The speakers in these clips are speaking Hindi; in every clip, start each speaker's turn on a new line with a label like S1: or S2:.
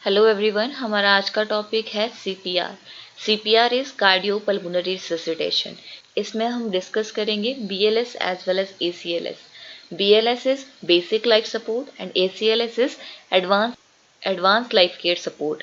S1: हेलो एवरीवन, हमारा आज का टॉपिक है CPR. CPR is cardio pulmonary resuscitation. इसमें हम डिस्कस करेंगे BLS as well as ACLS. BLS is basic life support and ACLS is advance life care support.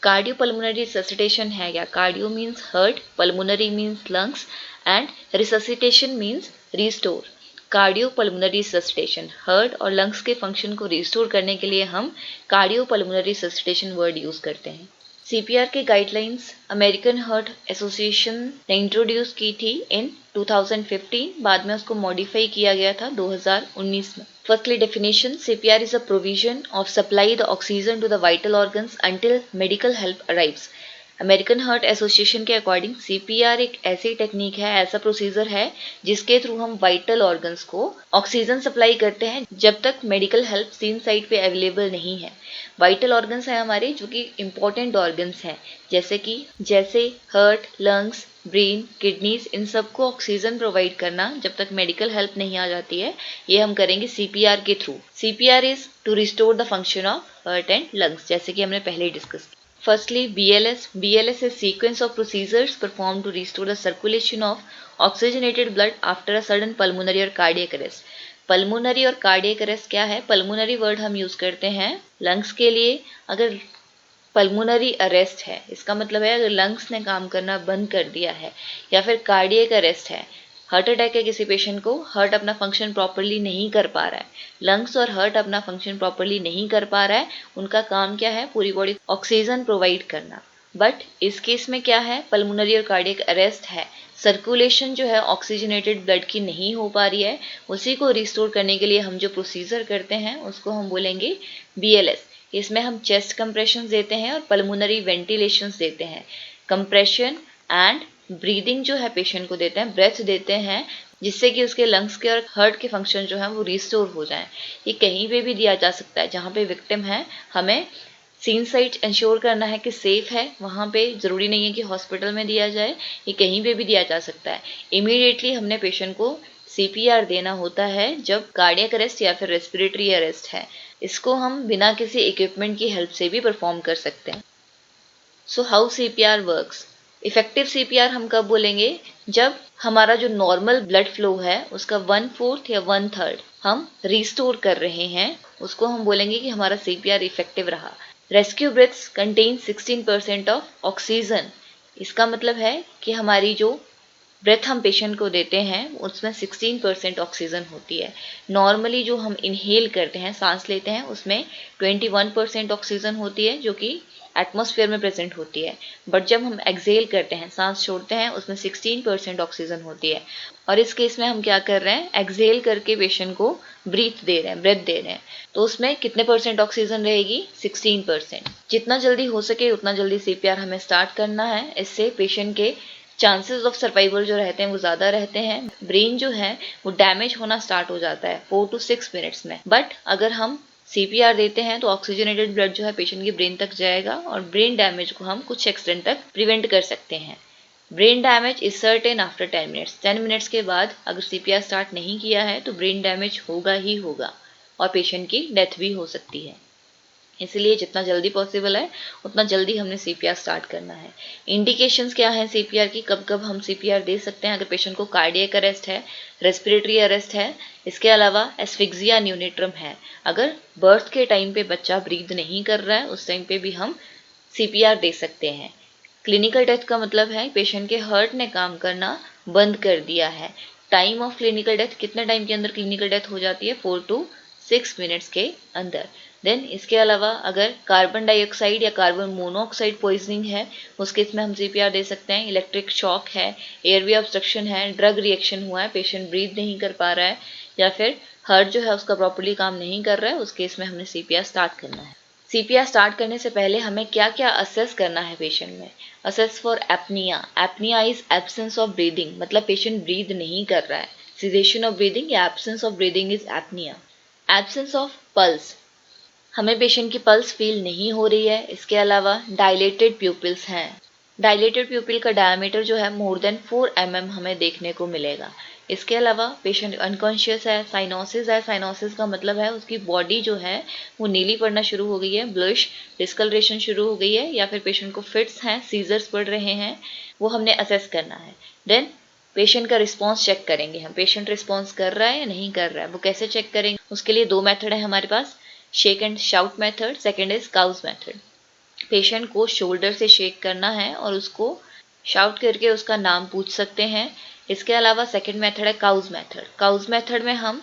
S1: Cardio pulmonary resuscitation है क्या? Cardio means heart, pulmonary means lungs and resuscitation means restore. Cardio pulmonary resuscitation, heart और लंग्स के फंक्शन को रिस्टोर करने के लिए हम cardio pulmonary resuscitation word use करते हैं। सीपीआर के गाइडलाइंस अमेरिकन हार्ट एसोसिएशन ने इंट्रोड्यूस की थी इन 2015, बाद में उसको मॉडिफाई किया गया था 2019 में। Firstly definition, CPR is a provision of supply the oxygen to the vital organs until medical help arrives. American Heart Association के अकॉर्डिंग सीपीआर एक ऐसी टेक्निक है, ऐसा प्रोसीजर है जिसके थ्रू हम वाइटल ऑर्गन्स को ऑक्सीजन सप्लाई करते हैं जब तक मेडिकल हेल्प सीन साइट पे अवेलेबल नहीं है। वाइटल ऑर्गन्स हैं हमारे जो कि इंपॉर्टेंट ऑर्गन्स हैं, जैसे हार्ट, लंग्स, ब्रेन, किडनीज, इन सबको ऑक्सीजन प्रोवाइड करना जब तक मेडिकल हेल्प नहीं आ जाती है, ये हम करेंगे सीपीआर के through. CPR is to restore the function of heart and lungs, जैसे कि हमने पहले डिस्कस किया। Firstly, BLS. BLS is sequence of procedures performed to restore the circulation of oxygenated blood after a sudden pulmonary or cardiac arrest. Pulmonary और कार्डियक अरेस्ट क्या है? पल्मोनरी वर्ड हम यूज करते हैं लंग्स के लिए। अगर पल्मोनरी अरेस्ट है, इसका मतलब है अगर लंग्स ने काम करना बंद कर दिया है, या फिर कार्डियक अरेस्ट है, हार्ट अटैक है किसी पेशेंट को, हार्ट अपना फंक्शन प्रॉपरली नहीं कर पा रहा है, लंग्स और हार्ट अपना फंक्शन प्रॉपरली नहीं कर पा रहा है, उनका काम क्या है? पूरी बॉडी ऑक्सीजन प्रोवाइड करना। बट इस केस में क्या है? पल्मोनरी और कार्डियक अरेस्ट है, सर्कुलेशन जो है ऑक्सीजनेटेड ब्लड की नहीं हो पा रही है, उसी को रिस्टोर करने के लिए हम जो प्रोसीजर करते हैं उसको हम बोलेंगे बीएलएस। इसमें हम चेस्ट कंप्रेशन देते हैं और पल्मोनरी वेंटिलेशन देते हैं। कंप्रेशन एंड ब्रीदिंग जो है पेशेंट को देते हैं, ब्रेथ देते हैं, जिससे कि उसके लंग्स के और हार्ट के फंक्शन जो है वो रिस्टोर हो जाएं। ये कहीं पे भी दिया जा सकता है, जहाँ पे विक्टिम है हमें सीन साइट इंश्योर करना है कि सेफ है, वहाँ पे जरूरी नहीं है कि हॉस्पिटल में दिया जाए, ये कहीं पे भी दिया जा सकता है। इमीडिएटली हमने पेशेंट को सीपीआर देना होता है जब कार्डियक अरेस्ट या फिर रेस्पिरेटरी अरेस्ट है। इसको हम बिना किसी इक्विपमेंट की हेल्प से भी परफॉर्म कर सकते हैं। So how CPR works? Effective CPR हम कब बोलेंगे? जब हमारा जो नॉर्मल ब्लड फ्लो है उसका 1/4 या 1/3 हम रिस्टोर कर रहे हैं, उसको हम बोलेंगे कि हमारा सीपीआर इफेक्टिव रहा। Rescue breaths contain 16% of oxygen. इसका मतलब है कि हमारी जो ब्रेथ हम पेशेंट को देते हैं उसमें 16% ऑक्सीजन होती है। नॉर्मली जो हम इनहेल करते हैं, सांस लेते हैं, उसमें 21% ऑक्सीजन होती है जो कि एटमॉस्फेयर में प्रेजेंट होती है। बट जब हम एक्सहेल करते हैं, सांस छोड़ते हैं, उसमें 16% ऑक्सीजन होती है। और इस केस में हम क्या कर रहे हैं? एक्सहेल करके पेशेंट को ब्रेथ दे रहे हैं, तो उसमें कितने परसेंट ऑक्सीजन रहेगी? 16%। जितना जल्दी हो सके उतना जल्दी सीपीआर हमें स्टार्ट करना है, इससे पेशेंट के चांसेस ऑफ सर्वाइवल जो रहते हैं वो ज्यादा रहते हैं। ब्रेन जो है वो डैमेज होना स्टार्ट हो जाता है 4 to 6 मिनट्स में। बट अगर हम सीपीआर देते हैं तो ऑक्सीजनेटेड ब्लड जो है पेशेंट के ब्रेन तक जाएगा और ब्रेन डैमेज को हम कुछ एक्सटेंट तक प्रिवेंट कर सकते हैं। Brain damage is certain after 10 minutes. 10 minutes के बाद अगर सीपीआर स्टार्ट नहीं किया है तो ब्रेन डैमेज होगा ही होगा और पेशेंट की डेथ भी हो सकती है। इसलिए जितना जल्दी पॉसिबल है उतना जल्दी हमने सीपीआर स्टार्ट करना है। इंडिकेशंस क्या है सीपीआर की? कब कब हम सीपीआर दे सकते हैं? अगर पेशेंट को कार्डियक अरेस्ट है, रेस्पिरेटरी अरेस्ट है, इसके अलावा एस्फिक्सिया न्यूनिट्रम है, अगर बर्थ के टाइम पे बच्चा ब्रीद नहीं कर रहा है उस टाइम पे भी हम सीपीआर दे सकते हैं। क्लिनिकल डेथ का मतलब है पेशेंट के हार्ट ने काम करना बंद कर दिया है। टाइम ऑफ क्लिनिकल डेथ, कितने टाइम के अंदर क्लिनिकल डेथ हो जाती है? 4 to 6 मिनट्स के अंदर। देन इसके अलावा अगर कार्बन डाइऑक्साइड या कार्बन मोनोऑक्साइड पॉइजनिंग है, उस केस में हम सीपीआर दे सकते हैं। इलेक्ट्रिक शॉक है, एयरवे ऑब्स्ट्रक्शन है, ड्रग रिएक्शन हुआ है, पेशेंट ब्रीथ नहीं कर पा रहा है, या फिर हार्ट जो है उसका प्रॉपर्ली काम नहीं कर रहा है, उस केस में हमने सीपीआर स्टार्ट करना है। सीपीआर स्टार्ट करने से पहले हमें क्या क्या असेस करना है पेशेंट में? Assess for apnoea. Apnoea is absence of breathing, मतलब पेशेंट ब्रीद नहीं कर रहा है। सीजेशन ऑफ ब्रीदिंग या absence of breathing is apnoea. Absence of pulse, हमें पेशेंट की पल्स फील नहीं हो रही है। इसके अलावा डायलेटेड प्यूपिल्स हैं। डायलेटेड प्यूपिल का डायमीटर जो है मोर देन 4 mm हमें देखने को मिलेगा। इसके अलावा पेशेंट अनकॉन्शियस है, साइनोसिस है, साइनोसिस का मतलब है उसकी बॉडी जो है वो नीली पड़ना शुरू हो गई है, ब्लश, डिस्कलरेशन शुरू हो गई है, या फिर पेशेंट को फिट्स हैं, सीजर्स पड़ रहे हैं, वो हमने असेस करना है। देन पेशेंट का रिस्पॉन्स चेक करेंगे हम, पेशेंट रिस्पॉन्स कर रहा है या नहीं कर रहा है, वो कैसे चेक करेंगे? उसके लिए 2 मेथड है हमारे पास, shake and shout method, second is काउज मेथड। पेशेंट को शोल्डर से शेक करना है और उसको शाउट करके उसका नाम पूछ सकते हैं। इसके अलावा सेकंड मेथड है काउज मेथड। काउज मेथड में हम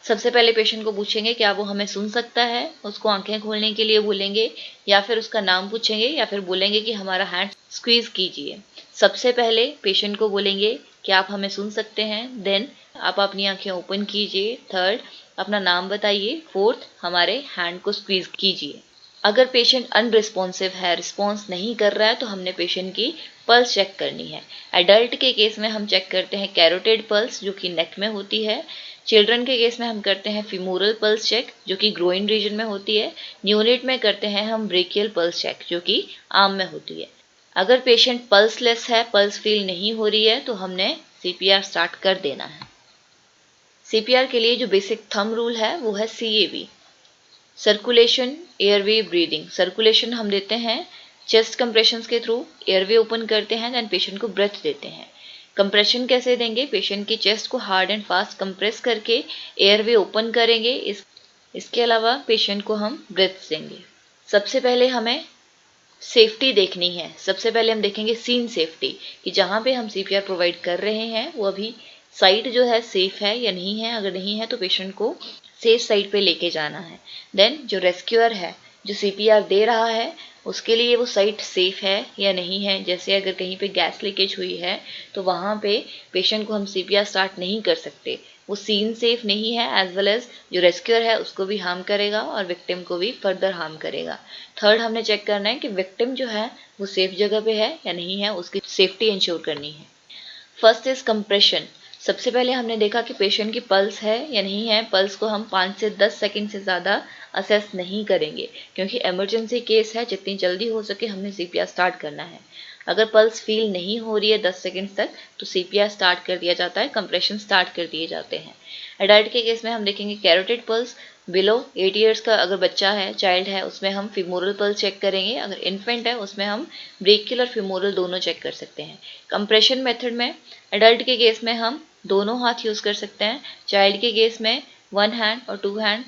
S1: सबसे पहले पेशेंट को पूछेंगे क्या वो हमें सुन सकता है, उसको आंखें खोलने के लिए बोलेंगे, या फिर उसका नाम पूछेंगे, या फिर बोलेंगे कि हमारा हैंड स्क्वीज कीजिए। सबसे पहले पेशेंट को बोलेंगे कि आप हमें सुन सकते हैं, देन आप अपनी आंखें ओपन कीजिए, थर्ड अपना नाम बताइए, फोर्थ हमारे हैंड को स्क्वीज कीजिए। अगर पेशेंट अनरिस्पॉन्सिव है, रिस्पॉन्स नहीं कर रहा है, तो हमने पेशेंट की पल्स चेक करनी है। एडल्ट के केस में हम चेक करते हैं कैरोटिड पल्स जो कि नेक में होती है। चिल्ड्रन के केस में हम करते हैं फीमोरल पल्स चेक जो कि ग्रोइन रीजन में होती है। न्यूनेट में करते हैं हम ब्रेकियल पल्स चेक जो कि आर्म में होती है। अगर पेशेंट पल्सलेस है, पल्स फील नहीं हो रही है, तो हमने सीपीआर स्टार्ट कर देना है। सीपीआर के लिए जो बेसिक थंब रूल है वो है CAB, circulation, airway, breathing. Circulation हम देते हैं चेस्ट कंप्रेशन के थ्रू, एयरवे ओपन करते हैं, देन पेशेंट को ब्रेथ देते हैं। कंप्रेशन कैसे देंगे? पेशेंट की चेस्ट को हार्ड एंड फास्ट कंप्रेस करके एयरवे ओपन करेंगे। इसके अलावा पेशेंट को हम ब्रेथ देंगे। सबसे पहले हमें सेफ्टी देखनी है। सबसे पहले हम देखेंगे सीन सेफ्टी, कि जहाँ पे हम सीपीआर प्रोवाइड कर रहे हैं वो अभी साइट जो है सेफ है या नहीं है। अगर नहीं है तो पेशेंट को सेफ साइड पे लेके जाना है। देन जो रेस्क्यूअर है जो सीपीआर दे रहा है उसके लिए वो साइट सेफ है या नहीं है। जैसे अगर कहीं पे गैस लीकेज हुई है तो वहाँ पे पेशेंट को हम सीपीआर स्टार्ट नहीं कर सकते, वो सीन सेफ नहीं है, एज वेल एज जो रेस्क्यूअर है उसको भी हार्म करेगा और विक्टिम को भी फर्दर हार्म करेगा। थर्ड हमने चेक करना है कि विक्टिम जो है वो सेफ जगह पे है या नहीं है, उसकी सेफ्टी इंश्योर करनी है। First is compression. सबसे पहले हमने देखा कि पेशेंट की पल्स है या नहीं है। पल्स को हम 5 से 10 सेकंड से ज़्यादा असेस नहीं करेंगे क्योंकि इमरजेंसी केस है, जितनी जल्दी हो सके हमने सीपीआर स्टार्ट करना है। अगर पल्स फील नहीं हो रही है 10 सेकंड तक तो सीपीआर स्टार्ट कर दिया जाता है, कंप्रेशन स्टार्ट कर दिए जाते हैं। एडल्ट के केस में हम देखेंगे कैरोटिड पल्स, बिलो 8 ईयर्स का अगर बच्चा है, चाइल्ड है, उसमें हम फीमोरल पल्स चेक करेंगे। अगर इन्फेंट है उसमें हम ब्रेकियल और फीमोरल दोनों चेक कर सकते हैं। कंप्रेशन मेथड में एडल्ट के केस में हम दोनों हाथ यूज़ कर सकते हैं, चाइल्ड के केस में 1 हैंड और 2 हैंड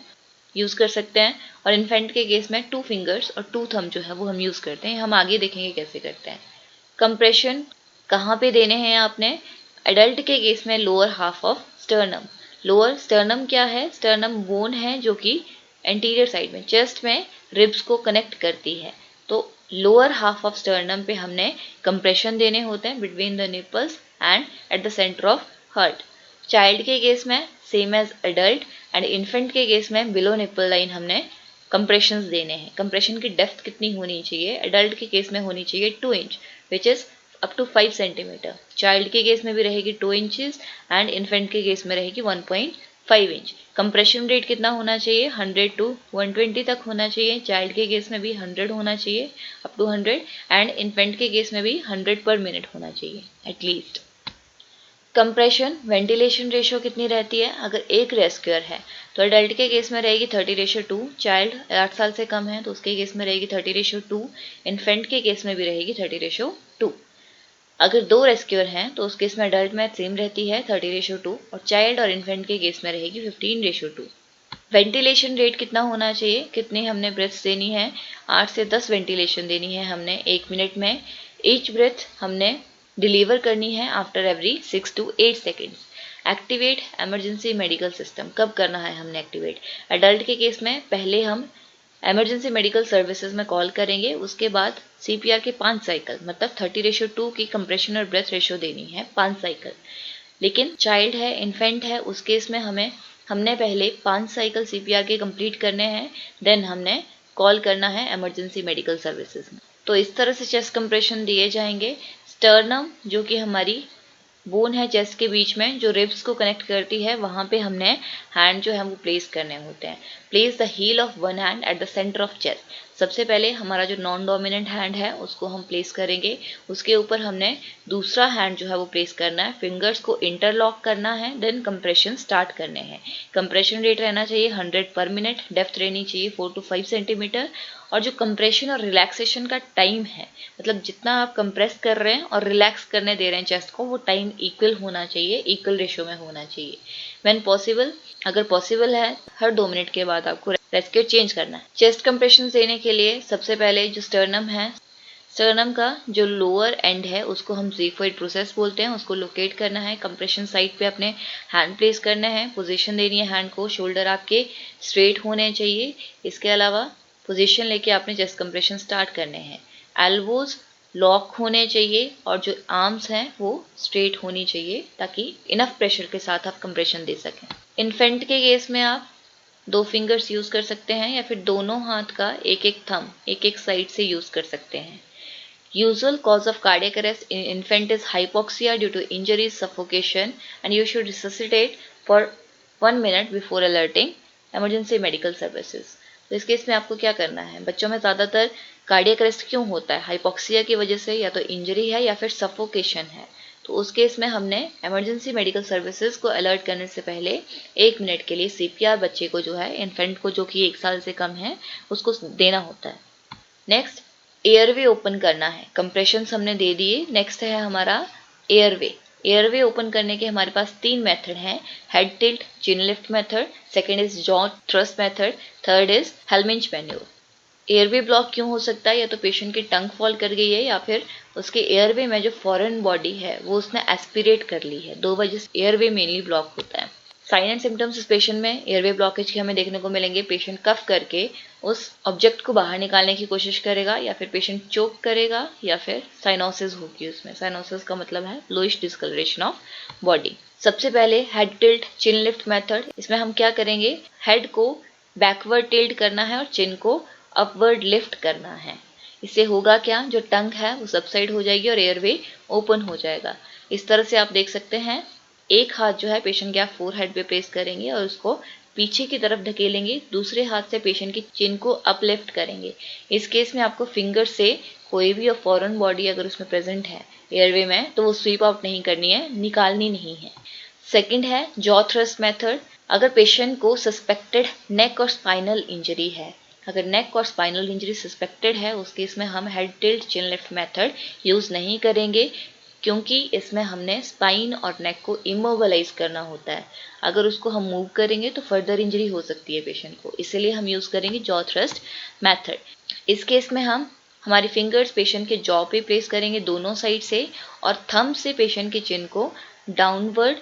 S1: यूज़ कर सकते हैं, और इन्फेंट के केस में 2 फिंगर्स और 2 थंब जो है वो हम यूज़ करते हैं। हम आगे देखेंगे कैसे करते हैं। कंप्रेशन कहाँ पे देने हैं आपने? एडल्ट के केस में lower half of sternum. Lower sternum क्या है? स्टर्नम बोन है जो कि एंटीरियर साइड में चेस्ट में रिब्स को कनेक्ट करती है। तो लोअर हाफ ऑफ स्टर्नम पे हमने कंप्रेशन देने होते हैं between the nipples and at the centre of heart. Child के केस में same as adult, and infant के केस में बिलो निपल लाइन हमने कंप्रेशंस देने हैं। कंप्रेशन की डेप्थ कितनी होनी चाहिए? एडल्ट के केस में होनी चाहिए 2 inch which is up to 5 centimetre. Child के केस में भी रहेगी 2 इंचेस एंड इन्फेंट के केस में रहेगी 1.5 इंच। कंप्रेशन रेट कितना होना चाहिए? 100 to 120 तक होना चाहिए। चाइल्ड के केस में भी 100 होना चाहिए, अप टू 100, एंड इन्फेंट के केस में भी 100 पर मिनट होना चाहिए एटलीस्ट। कंप्रेशन वेंटिलेशन रेशियो कितनी रहती है? अगर एक रेस्क्यूअर है तो एडल्ट के केस में रहेगी 30:2, चाइल्ड 8 साल से कम है तो उसके केस में रहेगी 30:2, इन्फेंट के केस में भी रहेगी 30:2। अगर 2 रेस्क्यूअर हैं तो उस केस में एडल्ट में सेम रहती है 30:2, और चाइल्ड और इन्फेंट के केस में रहेगी 15:2। वेंटिलेशन रेट कितना होना चाहिए? कितनी हमने ब्रेथ्स देनी है? 8 से 10 वेंटिलेशन देनी है हमने 1 मिनट में। ईच ब्रेथ हमने डिलीवर करनी है after every 6 to 8 seconds. Activate emergency medical system कब करना है हमने एक्टिवेट? एडल्ट के केस में पहले हम इमरजेंसी मेडिकल सर्विसेज में कॉल करेंगे, उसके बाद सीपीआर के 5 साइकिल, मतलब 30:2 की कंप्रेशन और ब्रेथ रेशियो देनी है 5 साइकिल। लेकिन चाइल्ड है, इन्फेंट है, उस केस में हमने पहले 5 साइकिल सीपीआर के कंप्लीट करने हैं, देन हमने कॉल करना है इमरजेंसी मेडिकल सर्विसेज में। तो इस तरह से चेस्ट कंप्रेशन दिए जाएंगे। स्टर्नम जो कि हमारी बोन है चेस्ट के बीच में जो रिब्स को कनेक्ट करती है, वहां पे हमने हैंड जो है वो प्लेस करने होते हैं। Place the heel of one hand at the centre of chest. सबसे पहले हमारा जो नॉन डोमिनेंट हैंड है उसको हम प्लेस करेंगे, उसके ऊपर हमने दूसरा हैंड जो है वो प्लेस करना है, फिंगर्स को इंटरलॉक करना है, देन कंप्रेशन स्टार्ट करने हैं। कंप्रेशन रेट रहना चाहिए 100 पर मिनट, डेप्थ रहनी चाहिए 4 to 5 सेंटीमीटर, और जो कंप्रेशन और रिलैक्सेशन का टाइम है, मतलब जितना आप कंप्रेस कर रहे हैं और रिलैक्स करने दे रहे हैं चेस्ट को, वो टाइम इक्वल होना चाहिए, इक्वल रेशियो में होना चाहिए। व्हेन पॉसिबल, अगर पॉसिबल है, हर 2 मिनट के बाद आपको रेस्क्यू चेंज करना है। चेस्ट कंप्रेशन देने के लिए सबसे पहले जो स्टर्नम है, स्टर्नम का जो लोअर एंड है उसको हम ज़िग्मॉइड प्रोसेस बोलते हैं, उसको लोकेट करना है। कंप्रेशन साइड पे अपने हैंड प्लेस करना है, पोजीशन देनी है हैंड को, शोल्डर आपके स्ट्रेट होने चाहिए। इसके अलावा पोजीशन लेके आपने चेस्ट कंप्रेशन स्टार्ट करने हैं। एल्बोज लॉक होने चाहिए और जो आर्म्स हैं वो स्ट्रेट होनी चाहिए ताकि इनफ प्रेशर के साथ आप कंप्रेशन दे सकें। इन्फेंट के केस में आप 2 फिंगर्स यूज कर सकते हैं या फिर दोनों हाथ का एक एक थंब एक एक साइड से यूज कर सकते हैं। Usual cause of cardiac arrest in infant is hypoxia due to injuries, suffocation, and you should resuscitate for 1 minute before alerting emergency medical services। तो इस केस में आपको क्या करना है, बच्चों में ज़्यादातर कार्डियक अरेस्ट क्यों होता है? हाइपोक्सिया की वजह से, या तो इंजरी है या फिर सफोकेशन है। तो उस केस में हमने इमरजेंसी मेडिकल सर्विसेज को अलर्ट करने से पहले 1 मिनट के लिए सीपीआर बच्चे को जो है, इन्फेंट को जो कि 1 साल से कम है, उसको देना होता है। नेक्स्ट, एयरवे ओपन करना है। कंप्रेशन हमने दे दिए, नेक्स्ट है हमारा एयरवे। एयरवे ओपन करने के हमारे पास 3 मेथड हैं, head tilt, chin lift method, second is jaw thrust method, third is हेलमिंच मैन्यूवर। एयरवे ब्लॉक क्यों हो सकता है? या तो पेशेंट की टंग फॉल कर गई है या फिर उसके एयरवे में जो फॉरेन बॉडी है वो उसने एस्पिरेट कर ली है। 2 वजह से एयरवे मेनली ब्लॉक होता है। साइन एंड सिम्टम्स इस पेशेंट में एयरवे ब्लॉकेज के हमें देखने को मिलेंगे। पेशेंट कफ करके उस ऑब्जेक्ट को बाहर निकालने की कोशिश करेगा, या फिर पेशेंट चोक करेगा, या फिर साइनोसिस होगी उसमें। साइनोसिस का मतलब है ब्लूइश डिस्कलरेशन ऑफ बॉडी। सबसे पहले head tilt chin lift method. इसमें हम क्या करेंगे, हेड को बैकवर्ड टिल्ट करना है और चिन को अपवर्ड लिफ्ट करना है। इससे होगा क्या, जो टंग है वो सबसाइड हो जाएगी और एयरवे ओपन हो जाएगा। इस तरह से आप देख सकते हैं, एक हाथ जो है पेशेंट के आप फोरहेड पे प्लेस करेंगे और उसको पीछे की तरफ धकेलेंगे, दूसरे हाथ से पेशेंट की चिन को अपलिफ्ट करेंगे। इस केस में आपको फिंगर से कोई भी फॉरेन बॉडी अगर उसमें प्रेजेंट है एयरवे में तो वो स्वीप आउट नहीं करनी है, निकालनी नहीं है। सेकंड है जॉ थ्रस्ट मेथड। अगर पेशेंट को सस्पेक्टेड नेक और स्पाइनल इंजरी है, अगर नेक और स्पाइनल इंजरी सस्पेक्टेड है, उस केस में हम head tilt chin lift method use नहीं करेंगे, क्योंकि इसमें हमने स्पाइन और नेक को इमोबलाइज करना होता है। अगर उसको हम मूव करेंगे तो फर्दर इंजरी हो सकती है पेशेंट को, इसलिए हम यूज करेंगे जॉ थ्रस्ट मेथड। इस केस में हम हमारी फिंगर्स पेशेंट के जॉ पे प्लेस करेंगे दोनों साइड से, और थंब से पेशेंट की चिन को डाउनवर्ड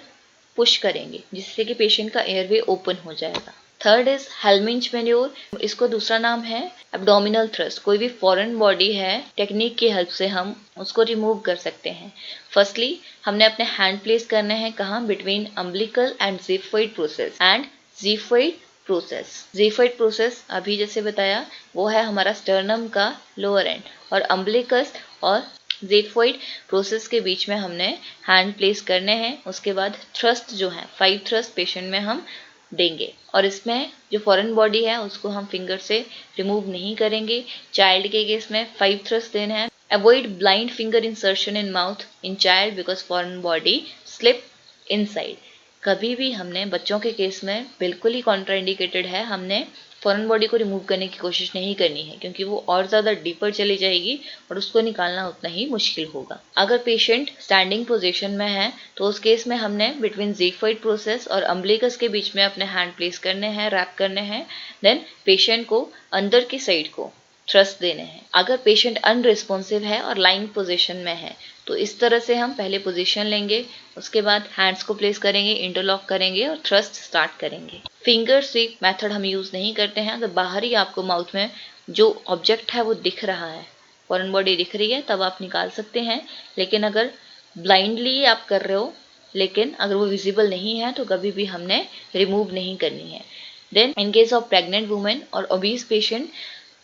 S1: पुश करेंगे, जिससे कि पेशेंट का एयरवे ओपन हो जाएगा। थर्ड इज हेलमिंच मैन्यूवर। इसको दूसरा नाम है एब्डोमिनल थ्रस्ट। कोई भी फॉरेन बॉडी है, टेक्निक की हेल्प से हम उसको रिमूव कर सकते हैं। फर्स्टली हमने अपने हैंड प्लेस करने हैं कहाँ, between umbilical and ज़िग्मॉइड process and ज़िग्मॉइड process. ज़िग्मॉइड process अभी जैसे बताया वो है हमारा स्टर्नम का लोअर एंड, और अम्बिलिकस और ज़िग्मॉइड प्रोसेस के बीच में हमने हैंड प्लेस करने हैं। उसके बाद थ्रस्ट जो है 5 थ्रस्ट पेशेंट में हम देंगे, और इसमें जो फॉरेन बॉडी है उसको हम फिंगर से रिमूव नहीं करेंगे। चाइल्ड के केस में 5 थ्रस्ट देना है। Avoid blind finger insertion in mouth in child because foreign body slip inside. कभी भी हमने बच्चों के केस में बिल्कुल ही कॉन्ट्राइंडिकेटेड है, हमने फॉरेन बॉडी को रिमूव करने की कोशिश नहीं करनी है, क्योंकि वो और ज़्यादा डीपर चली जाएगी और उसको निकालना उतना ही मुश्किल होगा। अगर पेशेंट स्टैंडिंग पोजीशन में है तो उस केस में हमने बिटवीन ज़िग्मॉइड प्रोसेस और अम्बिलिकस के बीच में अपने हैंड प्लेस करने हैं, रैप करने हैं, देन पेशेंट को अंदर की साइड को थ्रस्ट देने हैं। अगर पेशेंट अनरिस्पॉन्सिव है और लाइंग पोजीशन में है तो इस तरह से हम पहले पोजीशन लेंगे, उसके बाद हैंड्स को प्लेस करेंगे, इंटरलॉक करेंगे और थ्रस्ट स्टार्ट करेंगे। फिंगर स्वीप मेथड हम यूज नहीं करते हैं। अगर बाहर ही आपको माउथ में जो ऑब्जेक्ट है वो दिख रहा है, फॉरेन बॉडी दिख रही है, तब आप निकाल सकते हैं। लेकिन अगर ब्लाइंडली आप कर रहे हो, लेकिन अगर वो विजिबल नहीं है तो कभी भी हमने रिमूव नहीं करनी है। Then in case of pregnant women और ओबीज पेशेंट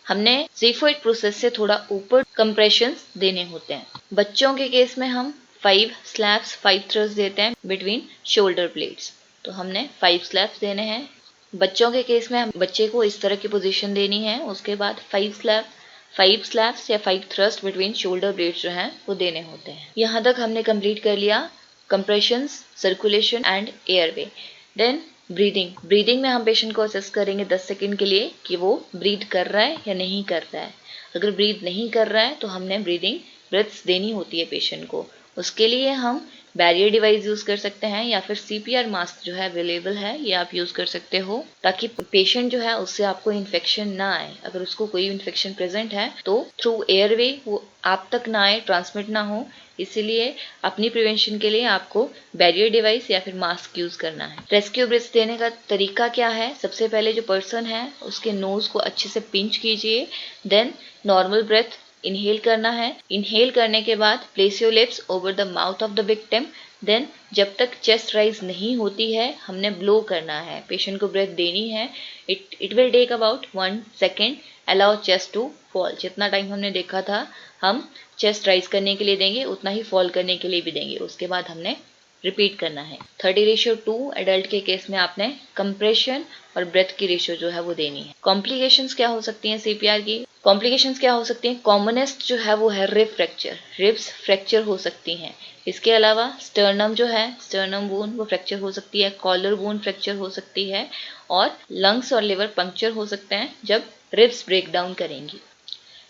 S1: हमने ज़िग्मॉइड प्रोसेस से थोड़ा ऊपर कंप्रेशंस देने होते हैं। बच्चों के केस में हम 5 स्लैप्स 5 थ्रस्ट देते हैं बिटवीन शोल्डर ब्लेड्स। तो हमने 5 स्लैप्स देने हैं। बच्चों के केस में हम बच्चे को इस तरह की पोजीशन देनी है। उसके बाद 5 स्लैप्स या 5 थ्रस्ट बिटवीन शोल्डर ब्लेड्स जो हैं वो देने होते हैं। यहाँ तक हमने कंप्लीट कर लिया compressions, circulation and airway. Then breathing में हम पेशेंट को असेस करेंगे 10 सेकंड के लिए कि वो ब्रीथ कर रहा है या नहीं कर रहा है। अगर ब्रीथ नहीं कर रहा है तो हमने ब्रेथ्स देनी होती है पेशेंट को। उसके लिए हम बैरियर डिवाइस यूज कर सकते हैं या फिर सीपीआर मास्क जो है अवेलेबल है, ये आप यूज कर सकते हो ताकि पेशेंट जो है उससे आपको इन्फेक्शन ना आए। अगर उसको कोई इन्फेक्शन प्रेजेंट है तो थ्रू एयरवे वो आप तक ना आए, ट्रांसमिट ना हो। इसीलिए अपनी प्रिवेंशन के लिए आपको बैरियर डिवाइस या फिर मास्क यूज करना है। रेस्क्यू ब्रेथ देने का तरीका क्या है? सबसे पहले जो पर्सन है उसके नोज को अच्छे से पिंच कीजिए। देन नॉर्मल ब्रेथ इनहेल करना है। इनहेल करने के बाद place your lips over the mouth of the victim. Then जब तक चेस्ट राइज नहीं होती है हमने ब्लो करना है, पेशेंट को ब्रेथ देनी है। It will take about 1 second. Allow chest to fall. जितना टाइम हमने देखा था हम चेस्ट राइज करने के लिए देंगे उतना ही फॉल करने के लिए भी देंगे। उसके बाद हमने रिपीट करना है। 30:2 एडल्ट के केस में आपने कंप्रेशन और ब्रेथ की रेशियो जो है वो देनी है। कॉम्प्लिकेशंस क्या हो सकती हैं सीपीआर की? कॉम्प्लिकेशंस क्या हो सकती हैं? कॉमनेस्ट जो है वो है रिब फ्रैक्चर, रिब्स फ्रैक्चर हो सकती हैं। इसके अलावा स्टर्नम जो है, स्टर्नम बोन वो फ्रैक्चर हो सकती है, कॉलर बोन फ्रैक्चर हो सकती है और लंग्स और लिवर पंक्चर हो सकते हैं जब रिब्स ब्रेक डाउन करेंगी।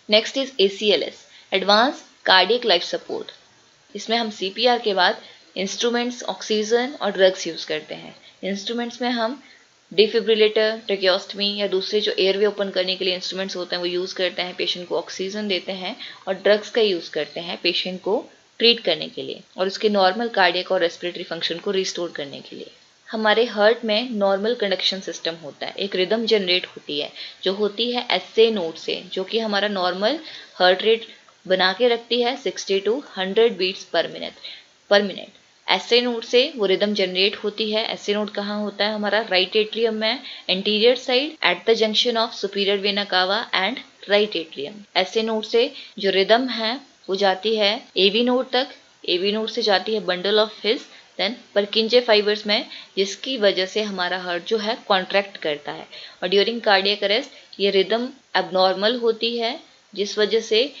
S1: Next is ACLS, advance cardiac life support. इसमें हम सीपीआर के बाद इंस्ट्रूमेंट्स, ऑक्सीजन और ड्रग्स यूज करते हैं। इंस्ट्रूमेंट्स में हम डिफिब्रिलेटर, ट्रेकियोस्टमी या दूसरे जो एयरवे ओपन करने के लिए इंस्ट्रूमेंट्स होते हैं वो यूज करते हैं, पेशेंट को ऑक्सीजन देते हैं। और ड्रग्स का यूज करते हैं पेशेंट को ट्रीट करने के लिए और उसके नॉर्मल कार्डियक और रेस्पिरेटरी फंक्शन को रिस्टोर करने के लिए। हमारे हार्ट में नॉर्मल कंडक्शन सिस्टम होता है, एक रिदम जनरेट होती है जो होती है SA नोट से, जो कि हमारा नॉर्मल हार्ट रेट बना के रखती है 60 to 100 beats per minute. SA node से वो रिदम जनरेट होती है। SA नोट कहाँ होता है? हमारा राइट एट्रियम में, anterior side at the junction of superior vena cava and right atrium. SA node से जो रिदम है वो जाती है AV नोट तक, AV नोट से जाती है bundle of His, then Purkinje fibres में, जिसकी वजह से हमारा हार्ट जो है कॉन्ट्रैक्ट करता है। और ड्यूरिंग कार्डियक अरेस्ट ये रिदम एबनॉर्मल होती है जिस वजह से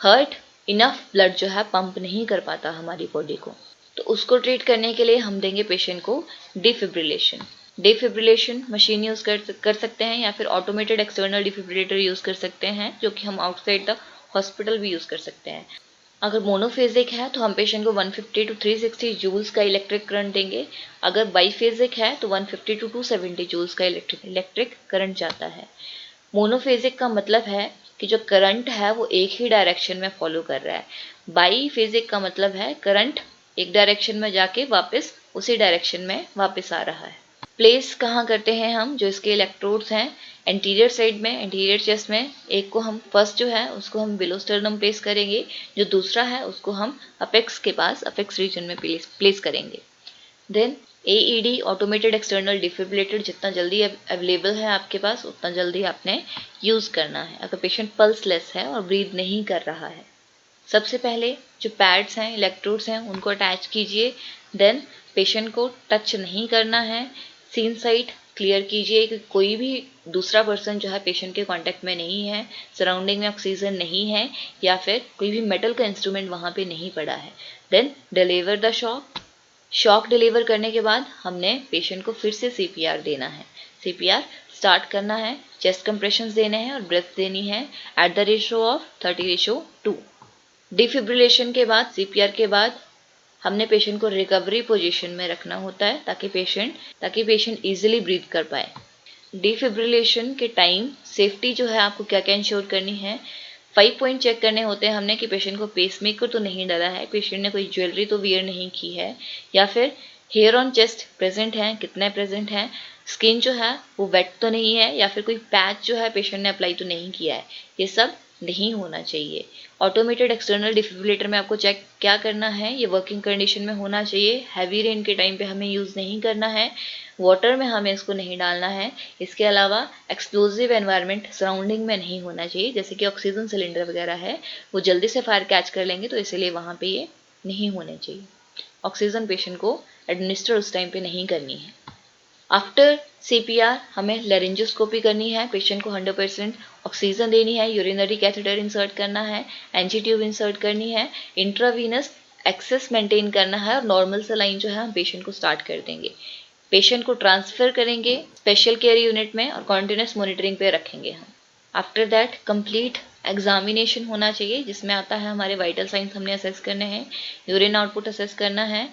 S1: हार्ट इनफ ब्लड जो है पंप नहीं कर पाता हमारी बॉडी को। तो उसको ट्रीट करने के लिए हम देंगे पेशेंट को डिफिब्रिलेशन मशीन यूज कर सकते हैं या फिर ऑटोमेटेड एक्सटर्नल डिफिब्रिलेटर यूज कर सकते हैं, जो कि हम आउटसाइड द हॉस्पिटल भी यूज कर सकते हैं। अगर मोनोफेजिक है तो हम पेशेंट को 150 to 360 जूल्स का इलेक्ट्रिक करंट देंगे। अगर बाईफेजिक है तो 150 to 270 जूल्स का इलेक्ट्रिक करंट जाता है। मोनोफेजिक का मतलब है कि जो करंट है वो एक ही डायरेक्शन में फॉलो कर रहा है। बाईफेजिक का मतलब है करंट एक डायरेक्शन में जाके वापस उसी डायरेक्शन में वापस आ रहा है। प्लेस कहाँ करते हैं हम? जो इसके इलेक्ट्रोड्स हैं एंटीरियर साइड में, एंटीरियर चेस्ट में, एक को हम फर्स्ट जो है उसको हम बिलो स्टर्नम प्लेस करेंगे, जो दूसरा है उसको हम अपेक्स के पास, अपेक्स रीजन में प्लेस करेंगे। Then AED automated external defibrillator जितना जल्दी अवेलेबल है आपके पास उतना जल्दी आपने यूज करना है अगर पेशेंट पल्सलेस है और ब्रीथ नहीं कर रहा है। सबसे पहले जो पैड्स हैं, इलेक्ट्रोड्स हैं, उनको अटैच कीजिए। देन पेशेंट को टच नहीं करना है। सीन साइट क्लियर कीजिए कि कोई भी दूसरा पर्सन जो है पेशेंट के कांटेक्ट में नहीं है, सराउंडिंग में ऑक्सीजन नहीं है या फिर कोई भी मेटल का इंस्ट्रूमेंट वहां पे नहीं पड़ा है। Then deliver the shock deliver करने के बाद हमने पेशेंट को फिर से CPR देना है। CPR स्टार्ट करना है, चेस्ट कंप्रेशंस देने हैं और ब्रेथ देनी है at the ratio of 30:2। Defibrillation के बाद, CPR के बाद हमने पेशेंट को रिकवरी पोजीशन में रखना होता है ताकि पेशेंट इजीली ब्रीथ कर पाए। डिफिब्रिलेशन के टाइम सेफ्टी जो है आपको क्या क्या इंश्योर करनी है? 5 पॉइंट चेक करने होते हैं हमने कि पेशेंट को पेसमेकर तो नहीं डला है, पेशेंट ने कोई ज्वेलरी तो वियर नहीं की है, या फिर हेयर ऑन चेस्ट प्रेजेंट है, कितने प्रेजेंट हैं, स्किन जो है वो वेट तो नहीं है, या फिर कोई पैच जो है पेशेंट ने अप्लाई तो नहीं किया है। ये सब नहीं होना चाहिए। ऑटोमेटेड एक्सटर्नल डिफिब्रिलेटर में आपको चेक क्या करना है? ये वर्किंग कंडीशन में होना चाहिए। हैवी रेन के टाइम पे हमें यूज नहीं करना है, वाटर में हमें इसको नहीं डालना है। इसके अलावा एक्सप्लोजिव एनवायरनमेंट सराउंडिंग में नहीं होना चाहिए, जैसे कि ऑक्सीजन सिलेंडर वगैरह है वो जल्दी से फायर कैच कर लेंगे, तो इसलिए वहां पे ये नहीं होने चाहिए। ऑक्सीजन पेशेंट को एडमिनिस्टर उस टाइम पे नहीं करनी है। आफ्टर सीपीआर हमें लेरिंजोस्कोपी करनी है, पेशेंट को 100% ऑक्सीजन देनी है, यूरिनरी कैथेटर इंसर्ट करना है, एनजी ट्यूब इंसर्ट करनी है, इंट्रावीनस एक्सेस मेंटेन करना है और नॉर्मल सलाइन जो है हम पेशेंट को स्टार्ट कर देंगे। पेशेंट को ट्रांसफर करेंगे स्पेशल केयर यूनिट में और कॉन्टिन्यूस मॉनिटरिंग पे रखेंगे हम। आफ्टर दैट कंप्लीट एग्जामिनेशन होना चाहिए, जिसमें आता है हमारे वाइटल साइंस हमने असेस करने हैं, यूरिन आउटपुट असेस करना है,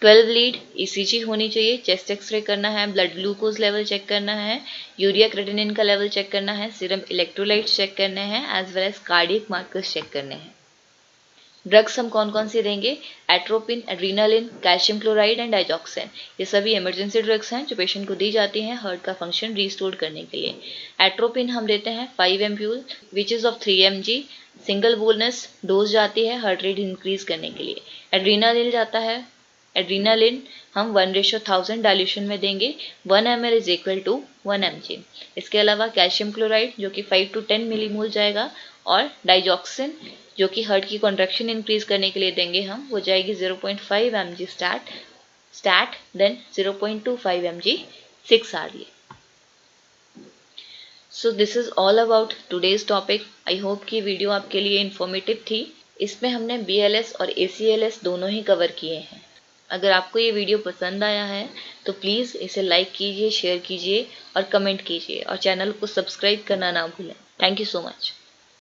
S1: 12 लीड ईसीजी होनी चाहिए, चेस्ट एक्सरे करना है, ब्लड ग्लूकोज लेवल चेक करना है, यूरिया क्रेटिनिन का लेवल चेक करना है, सीरम इलेक्ट्रोलाइट्स चेक करने हैं, as well as cardiac markers check करने हैं। ड्रग्स हम कौन कौन सी देंगे? Atropine, adrenaline, calcium chloride and digoxin. ये सभी इमरजेंसी ड्रग्स हैं जो पेशेंट को दी जाती हैं हार्ट का फंक्शन रिस्टोर करने के लिए। एट्रोपिन हम देते हैं 5 ampoule which is of 3 mg, single bolus dose जाती है हार्ट रेट इंक्रीज करने के लिए। एड्रीनालिन हम 1:1000 डाइल्यूशन में देंगे, 1 ml is equal to 1 mg। इसके अलावा कैल्शियम क्लोराइड जो कि 5 to 10 मिलीमोल जाएगा, और डाइजॉक्सिन जो कि हार्ट की कॉन्ट्रैक्शन इंक्रीज करने के लिए देंगे हम, वो जाएगी 0.5 mg stat then 0.25 mg 6 hourly। So this is all about today's topic. I hope कि वीडियो आपके लिए इन्फॉर्मेटिव थी। इसमें हमने BLS और ACLS दोनों ही कवर किए हैं। अगर आपको ये वीडियो पसंद आया है तो प्लीज़ इसे लाइक कीजिए, शेयर कीजिए और कमेंट कीजिए, और चैनल को सब्सक्राइब करना ना भूलें। Thank you so much.